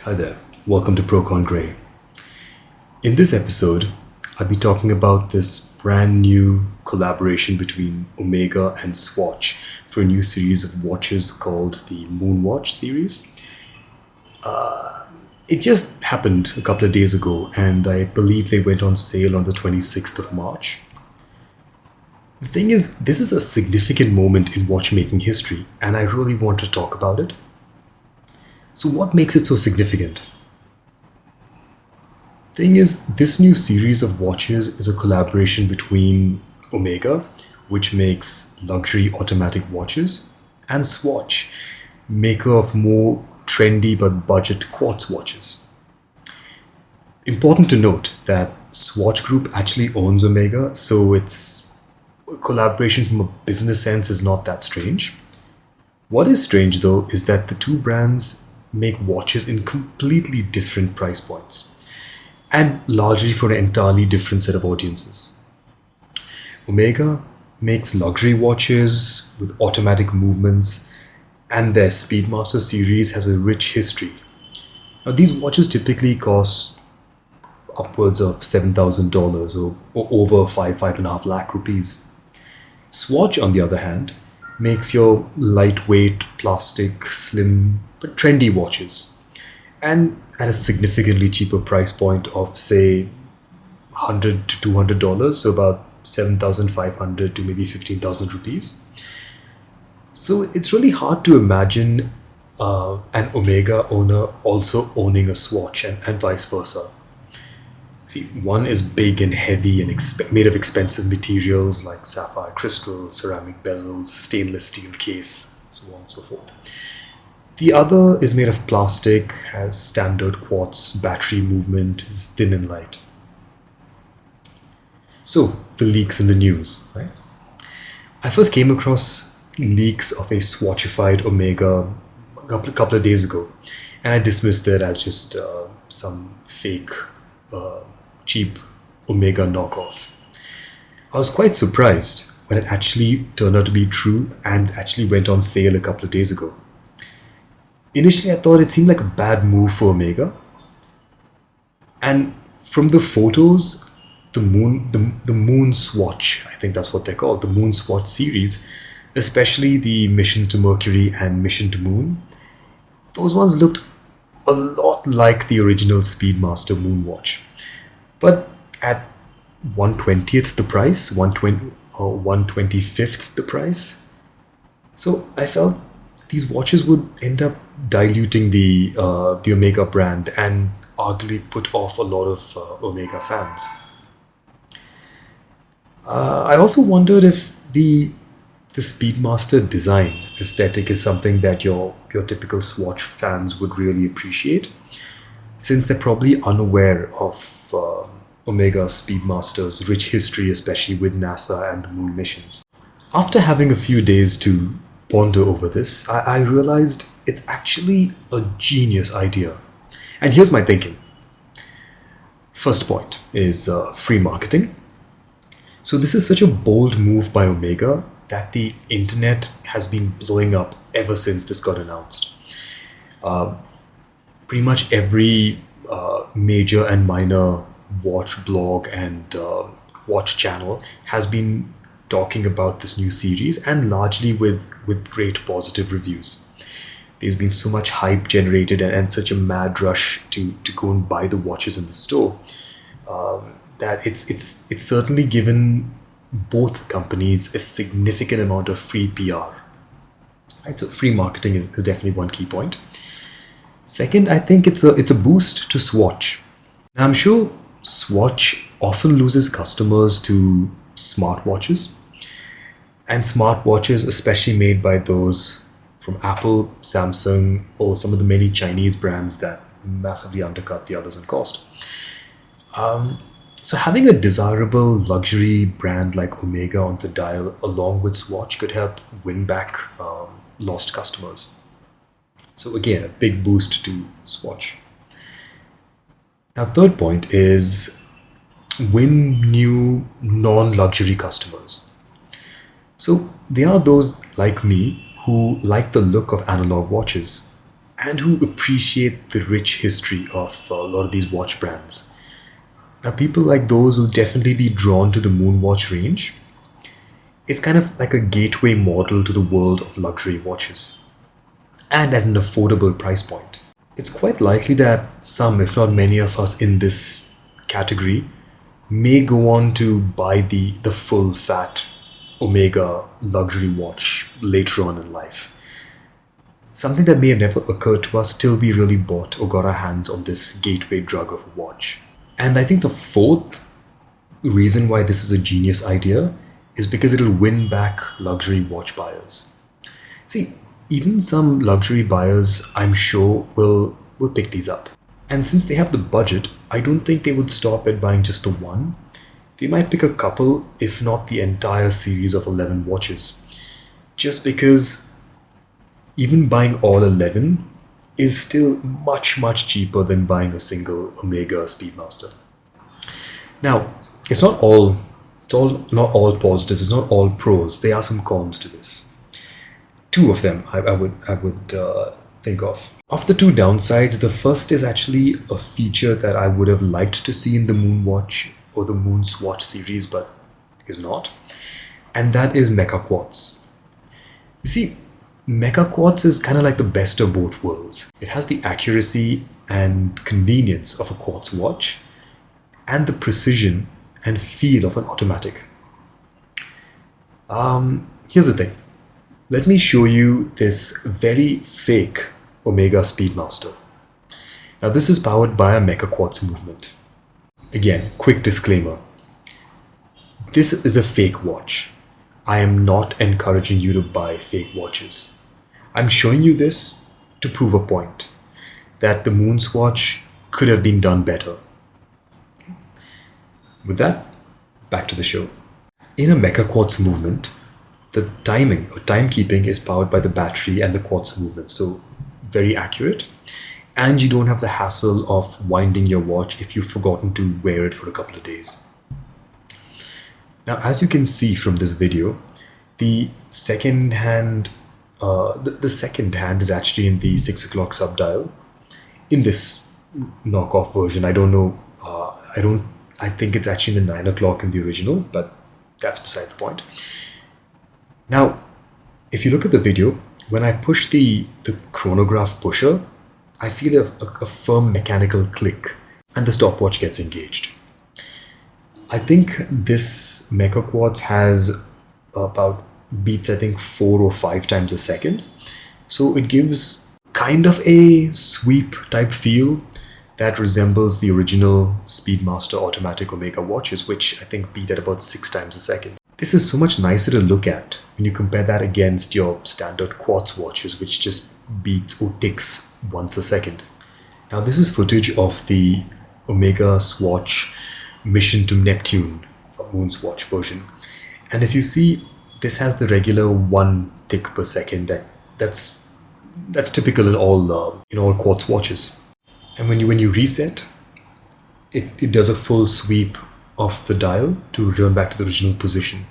Hi there, welcome to Procon Grey. In this episode, I'll be talking about this brand new collaboration between Omega and Swatch for a new series of watches called the MoonWatch series. It just happened a couple of days ago, and I believe they went on sale on the 26th of March. The thing is, this is a significant moment in watchmaking history, and I really want to talk about it. So what makes it so significant? Thing is, this new series of watches is a collaboration between Omega, which makes luxury automatic watches, and Swatch, maker of more trendy but budget quartz watches. Important to note that Swatch Group actually owns Omega, so its collaboration from a business sense is not that strange. What is strange though is that the two brands make watches in completely different price points and largely for an entirely different set of audiences. Omega makes luxury watches with automatic movements, and their Speedmaster series has a rich history. Now, these watches typically cost upwards of $7,000 or over 5.5 lakh rupees. Swatch, on the other hand, makes your lightweight, plastic, slim, but trendy watches, and at a significantly cheaper price point of say $100 to $200, so about 7,500 to maybe 15,000 rupees. So it's really hard to imagine an Omega owner also owning a Swatch and vice versa. See, one is big and heavy and made of expensive materials like sapphire crystal, ceramic bezels, stainless steel case, so on and so forth. The other is made of plastic, has standard quartz battery movement, is thin and light. So, the leaks in the news, right? I first came across leaks of a Swatchified Omega a couple of days ago, and I dismissed it as just some fake, cheap Omega knockoff. I was quite surprised when it actually turned out to be true and actually went on sale a couple of days ago. Initially, I thought it seemed like a bad move for Omega. And from the photos, the MoonSwatch, I think that's what they're called, the MoonSwatch series, especially the missions to Mercury and mission to Moon, those ones looked a lot like the original Speedmaster MoonWatch. But at 1/20th the price, 1/25th the price. So I felt these watches would end up diluting the Omega brand and arguably put off a lot of Omega fans. I also wondered if the Speedmaster design aesthetic is something that your typical Swatch fans would really appreciate, since they're probably unaware of Omega Speedmaster's rich history, especially with NASA and the moon missions. After having a few days to ponder over this, I realized it's actually a genius idea. And here's my thinking. First point is free marketing. So this is such a bold move by Omega that the internet has been blowing up ever since this got announced. Pretty much every major and minor watch blog and watch channel has been talking about this new series, and largely with great positive reviews. There's been so much hype generated and such a mad rush to go and buy the watches in the store that it's certainly given both companies a significant amount of free PR. Right, so free marketing is definitely one key point. Second, I think it's a boost to Swatch. Now, I'm sure Swatch often loses customers to smartwatches, and smartwatches, especially made by those from Apple, Samsung, or some of the many Chinese brands that massively undercut the others in cost. So having a desirable luxury brand like Omega on the dial along with Swatch could help win back lost customers. So again, a big boost to Swatch. Now, third point is win new non-luxury customers. So they are those like me who like the look of analog watches and who appreciate the rich history of a lot of these watch brands. Now, people like those will definitely be drawn to the MoonWatch range. It's kind of like a gateway model to the world of luxury watches, and at an affordable price point. It's quite likely that some, if not many of us in this category, may go on to buy the full fat Omega luxury watch later on in life. Something that may have never occurred to us till we really bought or got our hands on this gateway drug of a watch. And I think the fourth reason why this is a genius idea is because it'll win back luxury watch buyers. See, even some luxury buyers, I'm sure, will pick these up. And since they have the budget, I don't think they would stop at buying just the one. They might pick a couple, if not the entire series of 11 watches. Just because even buying all 11 is still much, much cheaper than buying a single Omega Speedmaster. Now, it's not all positives, it's not all pros. There are some cons to this. Two of them I would think of. Of the two downsides, the first is actually a feature that I would have liked to see in the MoonWatch or the MoonSwatch series, but is not. And that is Meca-Quartz. You see, Meca-Quartz is kind of like the best of both worlds. It has the accuracy and convenience of a quartz watch and the precision and feel of an automatic. Here's the thing. Let me show you this very fake Omega Speedmaster. Now this is powered by a Meca-Quartz movement. Again, quick disclaimer. This is a fake watch. I am not encouraging you to buy fake watches. I'm showing you this to prove a point, that the MoonSwatch could have been done better. With that, back to the show. In a Meca-Quartz movement, the timing or timekeeping is powered by the battery and the quartz movement, so very accurate. And you don't have the hassle of winding your watch if you've forgotten to wear it for a couple of days. Now, as you can see from this video, the second hand is actually in the 6 o'clock subdial. In this knockoff version, I don't know, I think it's actually in the 9 o'clock in the original, but that's beside the point. Now, if you look at the video, when I push the chronograph pusher, I feel a firm mechanical click and the stopwatch gets engaged. I think this Meca-Quartz has about beats, I think 4 or 5 times a second. So it gives kind of a sweep type feel that resembles the original Speedmaster automatic Omega watches, which I think beat at about 6 times a second. This is so much nicer to look at when you compare that against your standard quartz watches, which just beats or ticks once a second. Now this is footage of the Omega Swatch Mission to Neptune MoonSwatch version. And if you see, this has the regular 1 tick per second that's typical in all quartz watches. And when you reset, it does a full sweep of the dial to return back to the original position.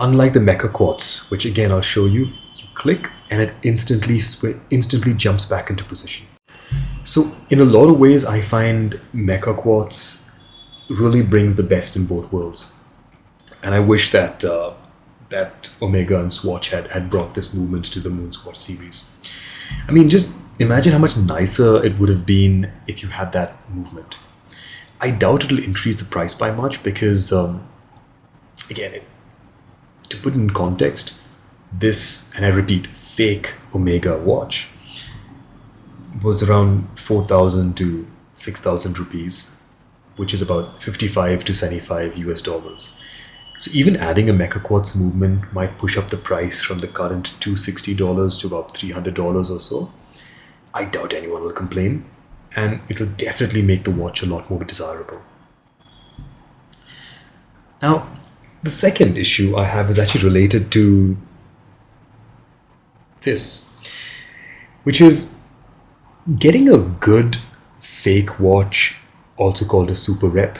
Unlike the Meca-Quartz, which again I'll show you, you click and it instantly jumps back into position. So in a lot of ways, I find Meca-Quartz really brings the best in both worlds. And I wish that that Omega and Swatch had brought this movement to the MoonSwatch series. I mean, just imagine how much nicer it would have been if you had that movement. I doubt it'll increase the price by much because, again, to put in context, this, and I repeat, fake Omega watch was around 4,000 to 6,000 rupees, which is about 55 to 75 US dollars. So even adding a Meca-Quartz movement might push up the price from the current $260 to about $300 or so. I doubt anyone will complain, and it'll definitely make the watch a lot more desirable. Now, the second issue I have is actually related to this, which is getting a good fake watch, also called a super rep,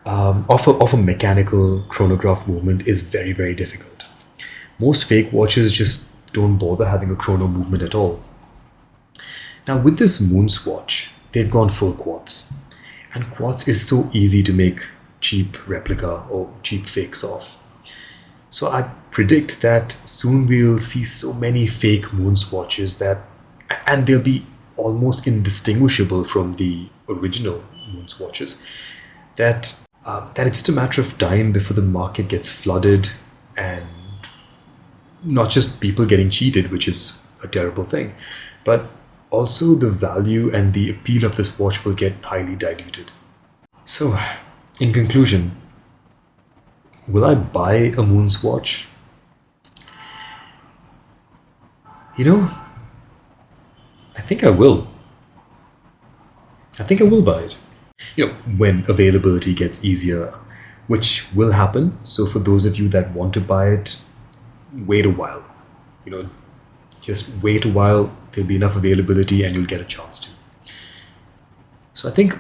of a mechanical chronograph movement is very, very difficult. Most fake watches just don't bother having a chrono movement at all. Now with this MoonSwatch, they've gone full quartz. And quartz is so easy to make cheap replica or cheap fakes of. So I predict that soon we'll see so many fake MoonSwatches and they'll be almost indistinguishable from the original MoonSwatches, that it's just a matter of time before the market gets flooded, and not just people getting cheated, which is a terrible thing, but also the value and the appeal of this watch will get highly diluted. So, in conclusion, will I buy a MoonSwatch? You know, I think I will. I think I will buy it. When availability gets easier, which will happen. So for those of you that want to buy it, wait a while. Just wait a while. There'll be enough availability and you'll get a chance to. So I think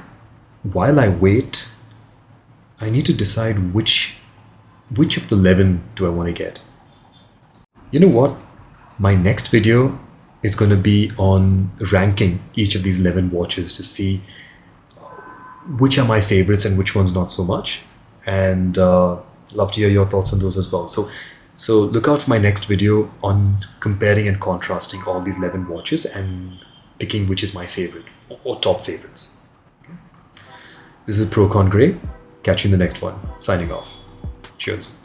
while I wait, I need to decide which of the 11 do I want to get. You know what? My next video is going to be on ranking each of these 11 watches to see which are my favorites and which ones not so much. And love to hear your thoughts on those as well. So look out for my next video on comparing and contrasting all these 11 watches and picking which is my favorite or top favorites. This is Procon Gray. Catch you in the next one. Signing off. Cheers.